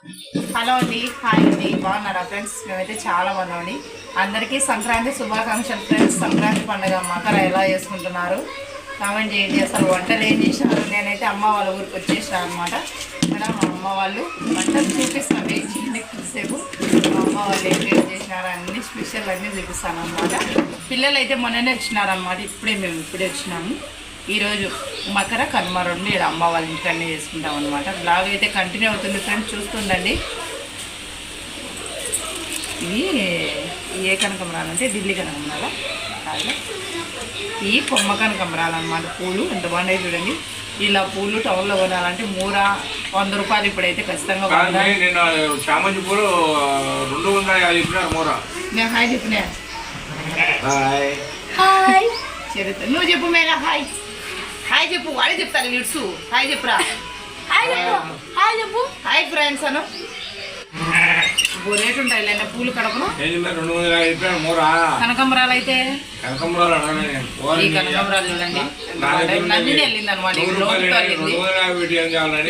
Hello అండి, hi అండి, బాగున్నారా ఫ్రెండ్స్? మేమైతే చాలా బాగున్నామండి. అందరికీ సంక్రాంతి శుభాకాంక్షలు ఫ్రెండ్స్. సంక్రాంతి పండుగ మకర ఎలా చేసుకుంటున్నారు కామెంట్ చేయండి. అసలు వంటలు ఏం చేసినారు? నేనైతే అమ్మ వాళ్ళ ఊరికి వచ్చేసాను అనమాట. ఇక్కడ మా అమ్మ వాళ్ళు వంటలు చూపిస్తాను. సేపు మా అమ్మ వాళ్ళు ఏం చేసినారు అన్ని స్పెషల్ అన్నీ చూపిస్తాను అనమాట. పిల్లలు అయితే మొన్ననే వచ్చినారనమాట. ఇప్పుడే వచ్చినాము. ఈరోజు మకర కనుమ రెండు ఇక్కడ అమ్మ వాళ్ళ ఇంటికన్నీ చేసుకుంటాం అనమాట. బ్లాగ్ అయితే కంటిన్యూ అవుతుంది ఫ్రెండ్స్, చూస్తుండండి. ఇవి ఏ కనకంబరాలు అంటే ఢిల్లీ కనకంబరాల కాదు, ఈ కొమ్మ కనకంబరాలు అనమాట. పూలు ఎంత బాగున్నాయి చూడండి. ఇలా పూలు టౌన్లో కొనాలంటే 100 రూపాయలు ఇప్పుడైతే ఖచ్చితంగా. చామంతి పూలు 250 నేను హాయ్ చెప్పినా. చరిత్ర నువ్వు చెప్పు మేఘా. హాయ్ చెప్పు. వాడే చెప్తాను లిడ్సు. హాయ్ చెప్పురా. హాయ్ చెప్పు. హాయ్ ఫ్రెండ్స్ అను. రేటు ఉంటాయి లేదా పూలు కడపను. 250 కనకంబరాలు అయితే ఈ కనకంబరాలు చూడండి. నందిని వెళ్ళింది అనమాట.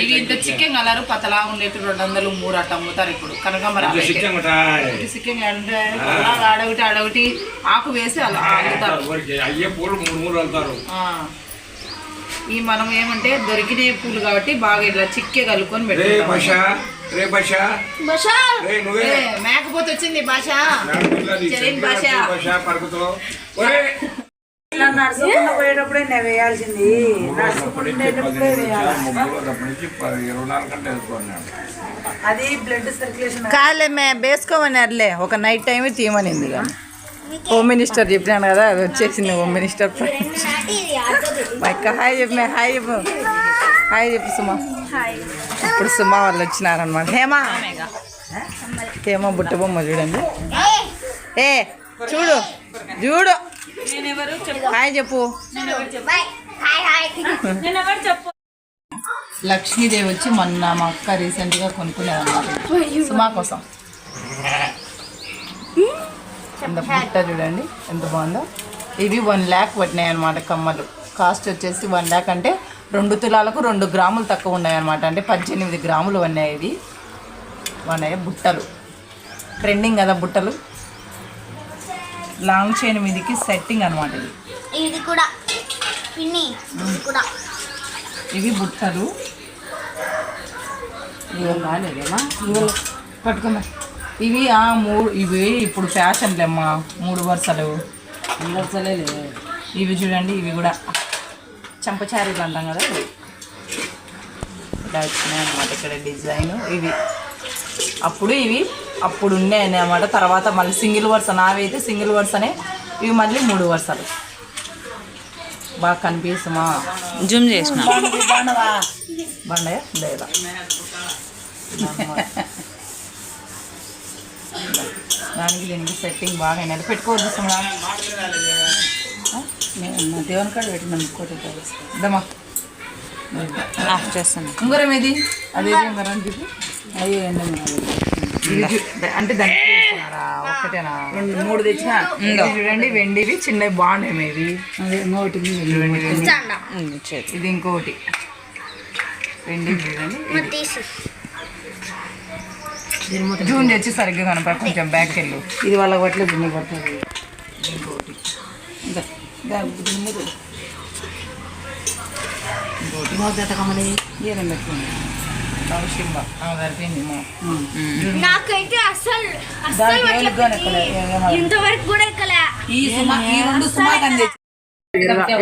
ఇవి ఇంత చికెన్ కలర్ పతలా ఉండేట్టు 200 3 అట్ట అమ్ముతారు ఇప్పుడు కనకంబరాలు. చికెన్ అంటే అడొకటి ఆకు వేసి అలా అమ్ముతారు. ఈ మనం ఏమంటే దొరికిన పూలు కాబట్టి బాగా ఇట్లా చిక్కే కలుపుకొని పెట్టుకుంటాం. మేకపోతే వచ్చింది భాష. నడుచుకుంటూ పోయేటప్పుడే నేను వేయాల్సింది. నడుచుకుంటేటప్పుడే అది బ్లడ్ సర్క్యులేషన్ కాలే వేసుకోమన్నారులే. ఒక నైట్ టైం తీయమనింది. హోమ్ మినిస్టర్ చెప్పినాను కదా, అది వచ్చేసింది హోమ్ మినిస్టర్. హాయ్ చెప్పు. హాయ్ చెప్పు. హాయ్ చెప్పు సుమా. ఇప్పుడు సుమా వాళ్ళు వచ్చినారనమాట. హేమ బుట్ట బొమ్మ చూడండి. చూడు హాయ్ చెప్పు. లక్ష్మీదేవి వచ్చి మొన్న మా అక్క రీసెంట్గా కొనుక్కునేదన్నమాట సుమా కోసం. ఎంత బుట్ట చూడండి ఎంత బాగుందో. ఇవి 1 lakh పట్టినాయి అనమాట కమ్మలు. కాస్ట్ వచ్చేసి 1 lakh అంటే 2 తులాలకు 2 గ్రాములు తక్కువ ఉన్నాయి అనమాట. అంటే 18 గ్రాములు ఉన్నాయి. ఇవి ఉన్నాయి బుట్టలు. ట్రెండింగ్ కదా బుట్టలు. లాంగ్ చైన్ మీదకి సెట్టింగ్ అనమాట. ఇవి బుట్టలు. పట్టుకున్నా. ఇవి ఇవి ఇప్పుడు ఫ్యాషన్లేమ్మా. 3 వరుసలు ఇవి చూడండి. ఇవి కూడా చంపచారీలు అంటాం కదా, ఇలా వచ్చినాయి అన్నమాట. ఇక్కడ డిజైన్ ఇవి అప్పుడు ఉన్నాయి అన్నమాట. తర్వాత మళ్ళీ సింగిల్ వరుస. నావి అయితే సింగిల్ వరుసనే. ఇవి మళ్ళీ 3 వరుసలు. బాగా కనిపిస్తుమా? జూమ్ చేసిన బండయా లేదా? దానికి దీనికి సెట్టింగ్ బాగా అయినా పెట్టుకోవద్దు. దేవుని కాడ పెట్టిన ఇద్దమా ఆఫ్ చేస్తాను. ఉంగరం ఏది? అదేది ఉంగరం చెప్పి. అయ్యో అంటే దాన్ని ఒక్కటేనా? 3 తెచ్చిన చూడండి. వెండివి చిన్నవి బాగున్నాయి. ఇవి ఇది ఇంకోటి వెండి చూడండి. జూన్ తెచ్చి సరిగ్గా కనపడ. కొంచెం బ్యాక్ వెళ్ళు. ఇది వాళ్ళకి పట్టలేదు. జున్ను పడుతుంది. ఇంకోటి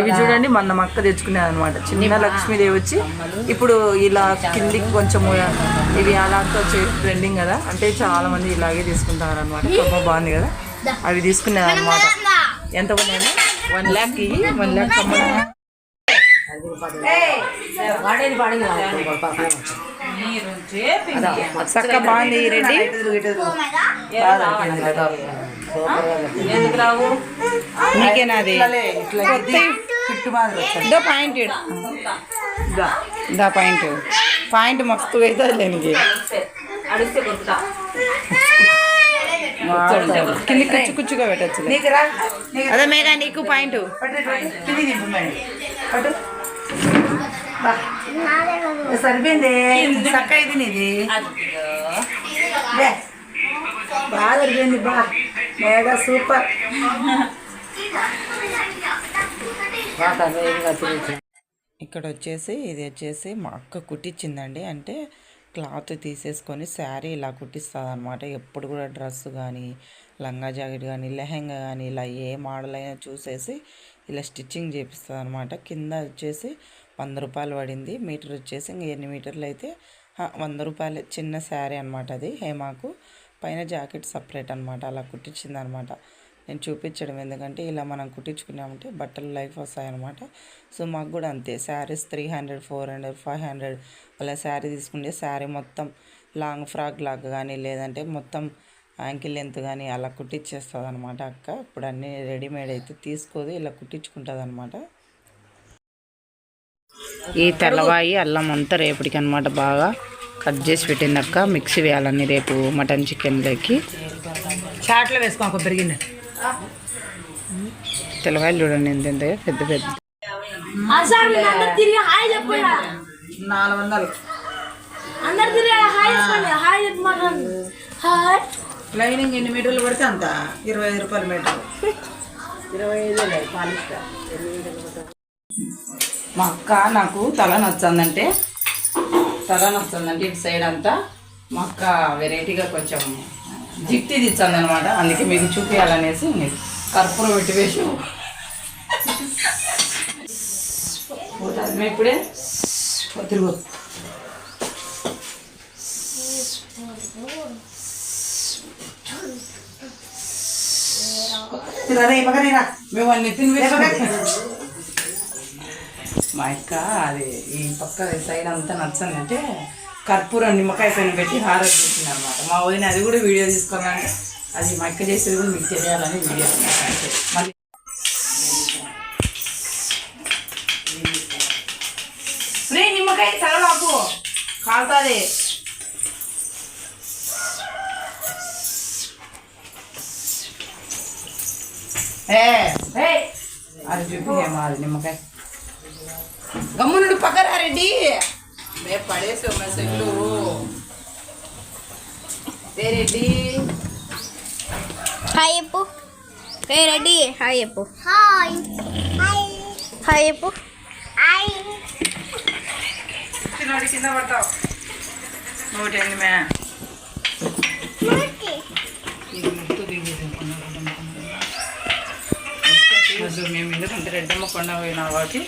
ఇవి చూడండి. మన మక్క తెచ్చుకునేది అనమాట. చిన్న లక్ష్మీదేవి వచ్చి ఇప్పుడు ఇలా కిందికి కొంచెము ఇవి అలాంటి వచ్చి ట్రెండింగ్ కదా. అంటే చాలా మంది ఇలాగే తీసుకుంటారు అనమాట. కొమ్మ బాగుంది కదా. అవి తీసుకునేది అనమాట. ఎంత ఉన్నాయని 1 lakh. 1 lakh కమ్మ. చక్క బాగుంది రెడ్డి. నీకేనాది పాయింట్ మస్తుగా అవుతుంది లేనికి. కింది కుచ్చుగా పెట్టచ్చు. అదే మేఘా నీకు పాయింట్. సరిపోయింది చక్క ఇది నీది బే. బాగా సరిపోయింది బా మేగా సూపర్. ఇక్కడ వచ్చేసి ఇది వచ్చేసి మా అక్క కుట్టించిందండి. అంటే క్లాత్ తీసేసుకొని శారీ ఇలా కుట్టిస్తుంది అనమాట. ఎప్పుడు కూడా డ్రెస్ కానీ లంగా జాకెట్ కానీ లెహెంగా కానీ ఇలా ఏ మోడల్ అయినా చూసేసి ఇలా స్టిచ్చింగ్ చేపిస్తుంది అనమాట. కింద వచ్చేసి 100 రూపాయలు పడింది. మీటర్ వచ్చేసి ఇంక ఎన్ని మీటర్లు అయితే 100 రూపాయలు. చిన్న శారీ అనమాట అది. హేమాకు పైన జాకెట్ సపరేట్ అనమాట. అలా కుట్టించింది అనమాట. నేను చూపించడం ఎందుకంటే ఇలా మనం కుట్టించుకున్నామంటే బట్టలు లైఫ్ వస్తాయన్నమాట. సో మాకు కూడా అంతే. శారీస్ 300, 400, 500 అలా శారీ తీసుకుంటే శారీ మొత్తం లాంగ్ ఫ్రాక్ లాగా కానీ లేదంటే మొత్తం యాంకిల్ లెంత్ కానీ అలా కుట్టించేస్తుంది అనమాట అక్క. ఇప్పుడు అన్నీ రెడీమేడ్ అయితే తీసుకోదు, ఇలా కుట్టించుకుంటుంది అనమాట. ఈ తెల్లవాయి అల్లం అంతా రేపటికి అనమాట బాగా కట్ చేసి పెట్టింది అక్క. మిక్సీ వేయాలని రేపు మటన్ చికెన్లోకి. చాట్లో వేసుకో కొబ్బరి గిన్నె. తెల్లవాయలు చూడండి ఎంత పెద్ద పెద్ద. 400 లైనింగ్ ఎన్ని మీటర్లు పడితే అంత 25 రూపాయలు మీటర్. 25 పాలిస్టర్. మా అక్క నాకు తల నచ్చిందంటే ఇటు సైడ్ అంతా మా అక్క వెరైటీగా కొంచెం జిప్తి ఇచ్చింది అనమాట. అందుకే మీకు చూపించాలనేసి కర్పూరం పెట్టి వేసి పోతుంది. ఇప్పుడే తిరుగు మేము అన్ని తిని మా అక్క అది ఈ పక్క సైడ్ అంతా నచ్చిందంటే కర్పూరం నిమ్మకాయ పైన పెట్టి హారతి చేసింది అనమాట. మా వదిన అది కూడా వీడియో తీసుకోవాలంటే అది మా అక్క చేసేది కూడా మీకు తెలియాలని వీడియో అంటే మళ్ళీ నిమ్మకాయ చదవకు కాలుతుంది. అది చూపించేమా అది నిమ్మకాయ గమ్మునుడు పక్కరా రెడ్డి మే పడేసి మెసెట్లు రెడ్డి. హాయ్ చెప్పు. రెడ్డి హాయ్ చెప్పు. హాయ్ హాయ్ చెప్పు. హాయ్ చిన్నోడి కింద పడతావు. నోటి అండి మే మేము ఎందుకంటే రెడ్డమ్మ కొండ పోయినా కాబట్టి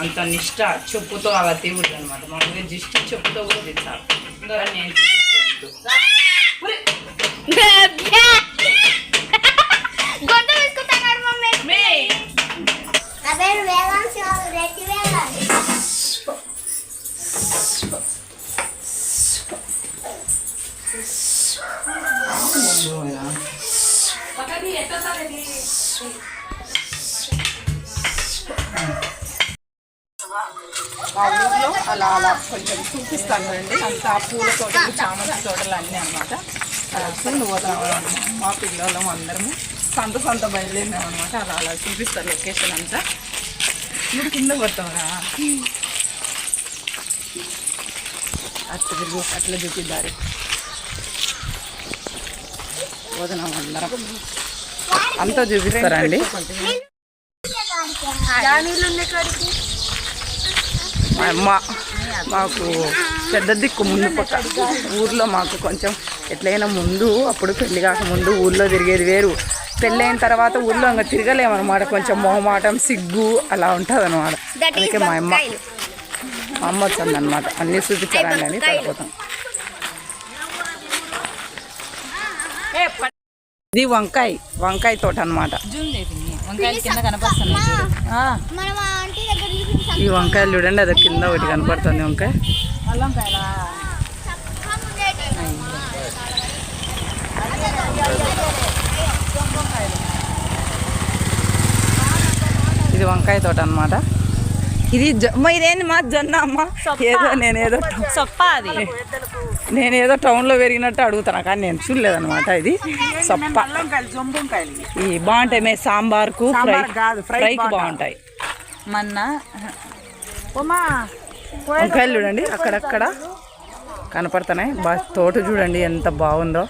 అంత నిష్ట చెప్పుతో అలా తీయకూడదు అనమాట. మామూలుగా జిస్ట్ చెప్పుతో కూడా తెచ్చారు. ఇంకా నేను మా ఊర్లో అలా అలా కొంచెం చూపిస్తాను అండి. అంతా పూల తోటలు చామంతి తోటలు అన్నీ అనమాట. ఫుల్ పోతాం మా పిల్లలు అందరము సంత బయలుదేరినాం అనమాట. అలా అలా చూపిస్తారు లొకేషన్ అంతా. ఇప్పుడు కింద పోతారా అట్లా చూపిద్దారు. పోతున్నాం అందరం అంతా చూపిస్తారండి. మా అమ్మ మాకు పెద్ద దిక్కు ముందు పక్క ఊర్లో మాకు కొంచెం ఎట్లయినా ముందు అప్పుడు పెళ్లి కాకముందు ఊర్లో తిరిగేది వేరు. పెళ్ళైన తర్వాత ఊర్లో ఇంకా తిరగలేమన్నమాట. కొంచెం మొహమాటం సిగ్గు అలా ఉంటుంది అనమాట. అందుకే మా అమ్మ వచ్చిందనమాట. అన్నీ చూపించారండి అని సరిపోతాం. ఇది వంకాయ తోట అనమాట. ఈ వంకాయలు చూడండి, అది కింద ఒకటి కనపడుతుంది వంకాయ. ఇది వంకాయ తోట అనమాట. ఇది ఇదేంటి మా జొన్న అమ్మ. ఏదో నేనేదో టౌన్లో పెరిగినట్టు అడుగుతాను కానీ నేను చూడలేదన్నమాట. ఇది సొప్ప. ఈ బాగుంటాయి మే సాంబార్కు ఫ్రైకి బాగుంటాయి. మొన్న వంకాయలు చూడండి అక్కడక్కడ కనపడుతున్నాయి. తోట చూడండి ఎంత బాగుందో.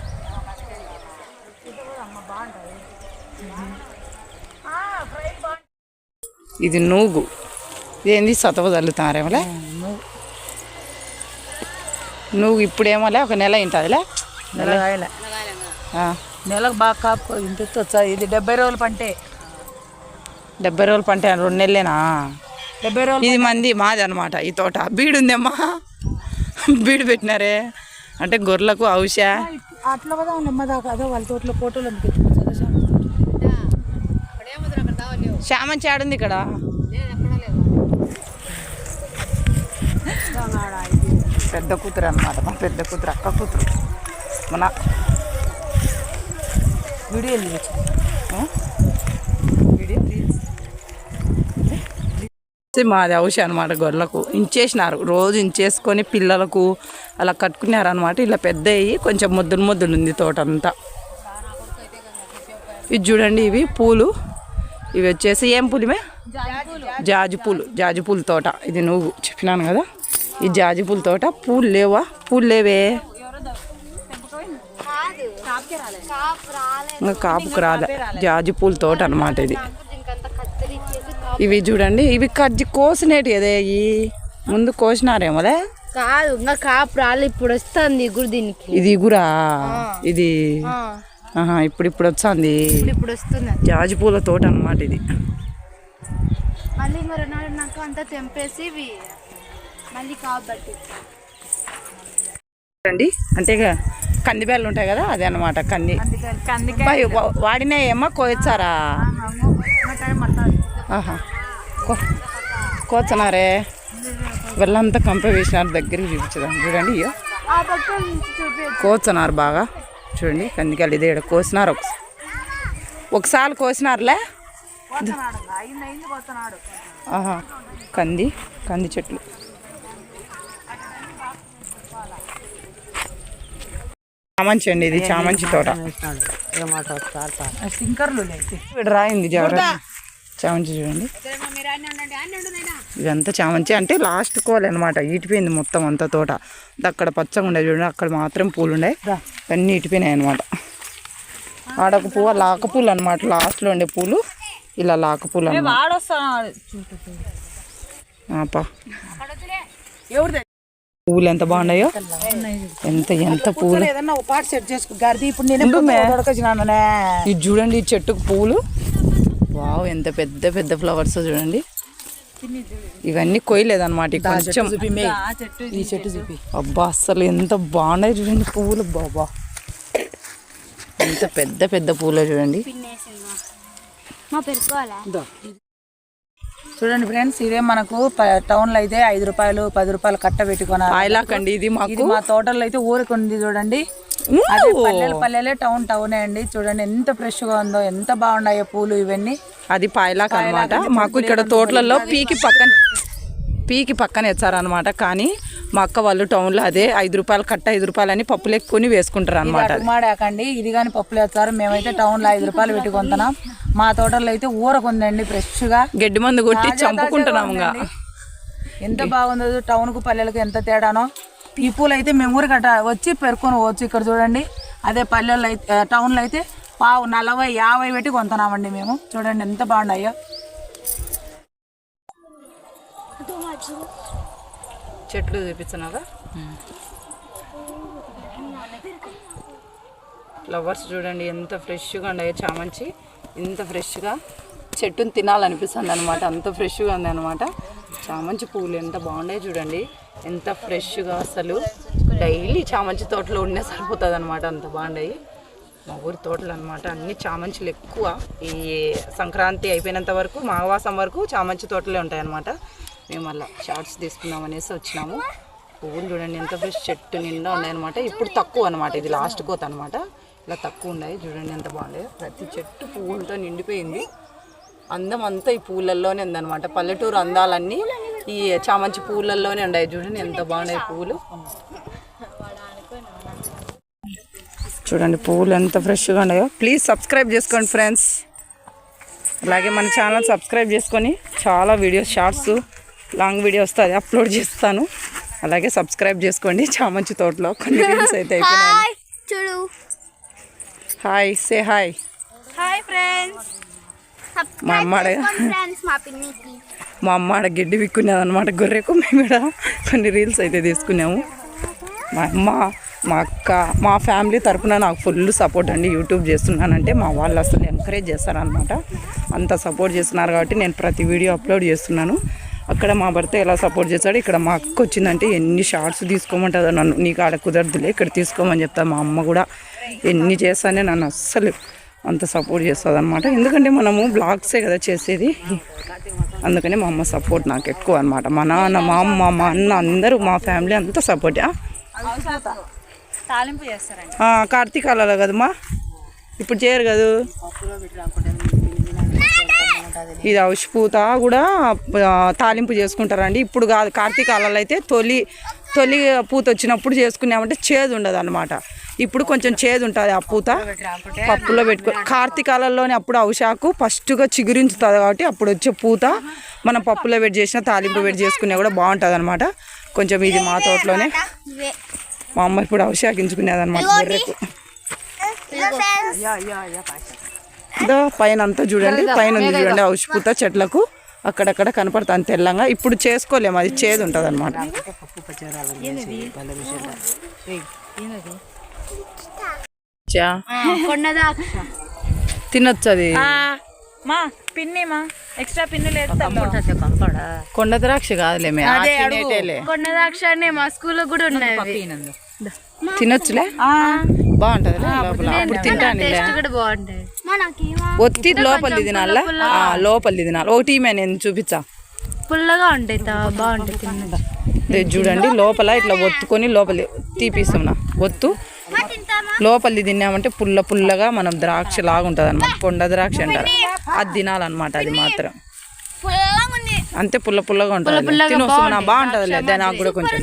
ఇది నూగు, ఇదేంది సతవ చల్లుతున్నారేమోలే. నువ్వు ఇప్పుడేమోలే ఒక నెల ఇంటుందిలే. నెలకు బాగా కాపు ఇంత వచ్చా. ఇది 70 రోజుల పంటే. 70 రోజుల పంట 2 నెలలేనా? 70 రోజులు. ఇది మంది మాది అనమాట. ఈ తోట బీడు ఉందమ్మా, బీడు పెట్టినారే అంటే గొర్రెలకు ఔషా. అట్లా కదా నెమ్మదాకా అదో వాళ్ళ తోటలో ఫోటోలు శామంచి ఆడుంది ఇక్కడ. పెద్ద కూతురు అనమాట, మా పెద్ద కూతురు, అక్క కూతురు. మన వీడియో మాది ఔష అనమాట. గొర్రెలకు ఇంచేసినారు, రోజు ఇంచేసుకొని పిల్లలకు అలా కట్టుకున్నారు అనమాట. ఇలా పెద్ద అయ్యి కొంచెం ముద్దులు ఉంది తోట అంతా. ఇది చూడండి, ఇవి పూలు. ఇవి వచ్చేసి ఏం పూలుమే? జాజి పూలు తోట. ఇది నువ్వు చెప్పినాను కదా, ఈ జాజి పూల తోట. పూలు లేవా? పూలు లేవే, ఇంకా కాపుకు రాలే. జాజి పూల తోట అనమాట ఇది. ఇవి చూడండి, ఇవి కోసినేటి అదే. ఈ ముందు కోసినారేమోలే. కాదు, ఇంకా కాపు రాలే, ఇప్పుడు వస్తుంది ఇగురు. దీనికి ఇది ఇగురా? ఇది ఇప్పుడు వస్తుంది. ఇప్పుడు వస్తుంది జాజి పూల తోట అనమాట ఇది. మళ్ళీ ఇంకా 2 నాడు నాకు అంతా తెంపేసి మళ్ళీ కాపు బట్టి చూడండి. అంటే కందిబేళ్ళు ఉంటాయి కదా, అదే అనమాట. వాడినాయేమో కోయచ్చారా? కోచనారే. వెళ్ళంతా కంప వేసినారు. దగ్గరికి చూపించదాం చూడండి. ఇయ్యో కోచనారు బాగా. చూడండి కందికాయలు ఇదే కోసినారు. ఒకసారి కోసినారులే. కంది చెట్లు. చామంచి అండి, ఇది చామంచి తోట. రాయింది జాగ్రత్త. చామంచి చూడండి, ఇదంతా చామంచి. అంటే లాస్ట్ కోల్ అనమాట. ఇటుపోయింది మొత్తం అంతా తోట. అక్కడ పచ్చగా ఉండే చూడండి, అక్కడ మాత్రం పూలు ఉండే, అన్నీ ఇటుపోయినాయి అనమాట. ఆడొక పువ్వు లాక పూలు అనమాట. లాస్ట్లో ఉండే పూలు ఇలా లాక పూలు అనమాట. పువ్వులు ఎంత బాగున్నాయో, ఎంత పువ్వులు. ఇది చూడండి, ఈ చెట్టుకు పువ్వులు. వావ్, ఎంత పెద్ద పెద్ద ఫ్లవర్స్ చూడండి. ఇవన్నీ కొయ్యలేదన్నమాట. కొంచెం ఈ చెట్టు చూపి. అబ్బా అసలు ఎంత బాగున్నాయి చూడండి పువ్వులు. బాబా ఎంత పెద్ద పెద్ద పువ్వులు చూడండి. చూడండి ఫ్రెండ్స్, ఇదే మనకు టౌన్లో అయితే 5 రూపాయలు 10 రూపాయలు కట్ట పెట్టుకున్నారు. పాయలాకండి ఇది. మా తోటల్లో అయితే ఊరికి ఉంది చూడండి. అదే పల్లెలే టౌనే అండి. చూడండి ఎంత ఫ్రెష్ గా ఉందో, ఎంత బాగున్నాయో పూలు ఇవన్నీ. అది పాయలాక్ అనమాట. మాకు ఇక్కడ తోటలలో పీకి పక్కన ఇచ్చారనమాట. కానీ మా అక్క వాళ్ళు టౌన్లో అదే 5 రూపాయలు కట్ట, 5 రూపాయలు అని పప్పులు ఎక్కుని వేసుకుంటారు అనమాట. మాడాకండి, ఇది కానీ పప్పులు వేస్తారు. మేమైతే టౌన్లో 5 రూపాయలు పెట్టుకుంటున్నాం. మా తోటలో అయితే ఊరకు ఉందండి ఫ్రెష్ గా. గడ్డి మందు కొట్టి చంపుకుంటున్నాము. ఎంత బాగుందో టౌన్కు పల్లెలకు ఎంత తేడానో. ఈ పూలు అయితే మేము ఊరికి వచ్చి పెరుకొని పోవచ్చు. ఇక్కడ చూడండి, అదే పల్లెల్లో అయితే టౌన్లో అయితే 40, 50 పెట్టి కొంటున్నామండి మేము. చూడండి ఎంత బాగున్నాయో. చెట్లు చూపించినారా? ఫ్లవర్స్ చూడండి ఎంత ఫ్రెష్గా ఉన్నాయో. చామంచి ఇంత ఫ్రెష్గా చెట్టుని తినాలనిపిస్తుంది అనమాట. అంత ఫ్రెష్గా ఉంది అనమాట. చామంచి పువ్వులు ఎంత బాగున్నాయి చూడండి, ఎంత ఫ్రెష్గా. అసలు డైలీ చామంచి తోటలో ఉండే సరిపోతుంది అనమాట, అంత బాగున్నాయి మా ఊరి తోటలు అనమాట. అన్ని చామంచులు ఎక్కువ. ఈ సంక్రాంతి అయిపోయినంత వరకు, మాఘమాసం వరకు చామంచి తోటలే ఉంటాయి అనమాట. మేము అలా షార్ట్స్ తీసుకుందాం అనేసి వచ్చినాము. పువ్వులు చూడండి ఎంత ఫ్రెష్, చెట్టు నిండా ఉన్నాయన్నమాట. ఇప్పుడు తక్కువ అనమాట, ఇది లాస్ట్ కోత అనమాట. ఇలా తక్కువ ఉన్నాయి చూడండి ఎంత బాగున్నాయో. ప్రతి చెట్టు పువ్వులతో నిండిపోయింది. అందం అంతా ఈ పూలల్లోనే ఉందన్నమాట. పల్లెటూరు అందాలన్నీ ఈ చామంచి పూలల్లోనే ఉన్నాయి. చూడండి ఎంత బాగున్నాయి పువ్వులు. చూడండి పువ్వులు ఎంత ఫ్రెష్గా ఉన్నాయో. ప్లీజ్ సబ్స్క్రైబ్ చేసుకోండి ఫ్రెండ్స్. అలాగే మన ఛానల్ సబ్స్క్రైబ్ చేసుకొని చాలా వీడియోస్, షార్ట్స్ లాంగ్ వీడియో వస్తుంది, అప్లోడ్ చేస్తాను. అలాగే సబ్స్క్రైబ్ చేసుకోండి. చామంతి తోటలో కొన్ని రీల్స్ అయితే అయిపోయినాయి. చూడు. Hi, say hi. Hi friends. మా అమ్మ ఫ్రెండ్స్ మా పిన్నికి. మా అమ్మ ఆడ గిడ్డి విక్కునేది అనమాట గొర్రెకు. మేము ఇక్కడ కొన్ని రీల్స్ అయితే తీసుకున్నాము. మా అమ్మ, మా అక్క, మా ఫ్యామిలీ తరఫున నాకు ఫుల్ సపోర్ట్ అండి. యూట్యూబ్ చేస్తున్నానంటే మా వాళ్ళు అసలు ఎంకరేజ్ చేస్తారనమాట. అంత సపోర్ట్ చేస్తున్నారు కాబట్టి నేను ప్రతి వీడియో అప్లోడ్ చేస్తున్నాను. అక్కడ మా భర్త ఎలా సపోర్ట్ చేస్తాడు, ఇక్కడ మా అక్క వచ్చిందంటే ఎన్ని షార్ట్స్ తీసుకోమంటుందో నన్ను. నీకు ఆడ కుదరదులే, ఇక్కడ తీసుకోమని చెప్తాను. మా అమ్మ కూడా ఎన్ని చేస్తానే నన్ను అస్సలు అంత సపోర్ట్ చేస్తుంది అనమాట. ఎందుకంటే మనము బ్లాగ్సే కదా చేసేది, అందుకని మా అమ్మ సపోర్ట్ నాకు ఎక్కువ అనమాట. మా నాన్న, మా అమ్మ, మా అన్న అందరూ మా ఫ్యామిలీ అంతా సపోర్ట్. తాలింపు చేస్తారండి. కార్తీకాలలో కదమ్మా, ఇప్పుడు చేయరు కదా. ఇది ఔషపూత కూడా తాలింపు చేసుకుంటారండి. ఇప్పుడు కాదు, కార్తీకాలలో అయితే తొలి పూత వచ్చినప్పుడు చేసుకున్నామంటే చేదు ఉండదు అనమాట. ఇప్పుడు కొంచెం చేదు ఉంటుంది ఆ పూత. పప్పులో పెట్టుకో. కార్తీకాలలోనే అప్పుడు ఔషాకు ఫస్ట్గా చిగురించుతుంది కాబట్టి అప్పుడు వచ్చే పూత మనం పప్పులో పెట్టి చేసిన తాలింపు పెట్టి చేసుకున్నా కూడా బాగుంటుంది అనమాట. కొంచెం ఇది మా తోటలోనే మా అమ్మ ఇప్పుడు ఔషాకించుకునేది అనమాట గొర్రెకు. ఇదో పైన అంతా చూడండి, పైన ఉంది చూడండి ఔషపూత చెట్లకు అక్కడక్కడ కనపడుతుంది తెల్లంగా. ఇప్పుడు చేసుకోలేము, అది చేదు ఉంటుంది అనమాట. తినొచ్చు అది. మా పిన్ని మా ఎక్స్ట్రా పిన్ను లేదు. కొండ ద్రాక్ష కాదులేమే, కొండ ద్రాక్ష మా స్కూల్లో కూడా ఉన్నాయి. తినొచ్చులే, బాగుంటది లోపల. అప్పుడు తింటాను. కూడా బాగుంటాయి. ఒత్తి లోపలిది తినాలా, లోపలిది తినాలి. ఒకటి నేను చూపించా, పుల్లగా ఉంటాయి, బాగుంటాయి తిన్నది. చూడండి లోపల ఇట్లా ఒత్తుకొని లోపలి తీపిస్తాం. ఒత్తు లోపలిది తిన్నామంటే పుల్లగా మనం ద్రాక్ష లాగా ఉంటుంది అనమాట. కొండ ద్రాక్ష అంటారు, అది తినాలన్నమాట. అది మాత్రం అంతే పుల్లగా ఉంటుంది. తినొస్తున్నా బాగుంటుంది. నాకు కూడా కొంచెం